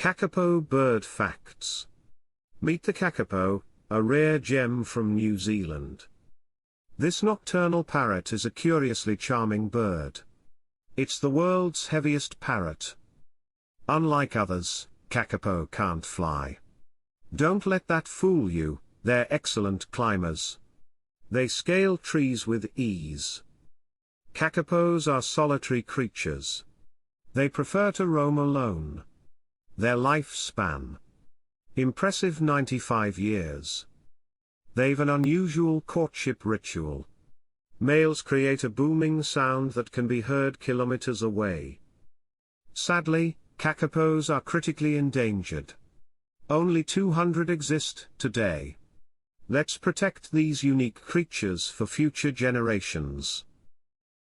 Kakapo bird facts. Meet the kakapo, a rare gem from New Zealand. This nocturnal parrot is a curiously charming bird. It's the world's heaviest parrot. Unlike others, kakapo can't fly. Don't let that fool you, they're excellent climbers. They scale trees with ease. Kakapos are solitary creatures. They prefer to roam alone. Their lifespan: impressive 95 years. They've an unusual courtship ritual. Males create a booming sound that can be heard kilometers away. Sadly, kakapos are critically endangered. Only 200 exist today. Let's protect these unique creatures for future generations.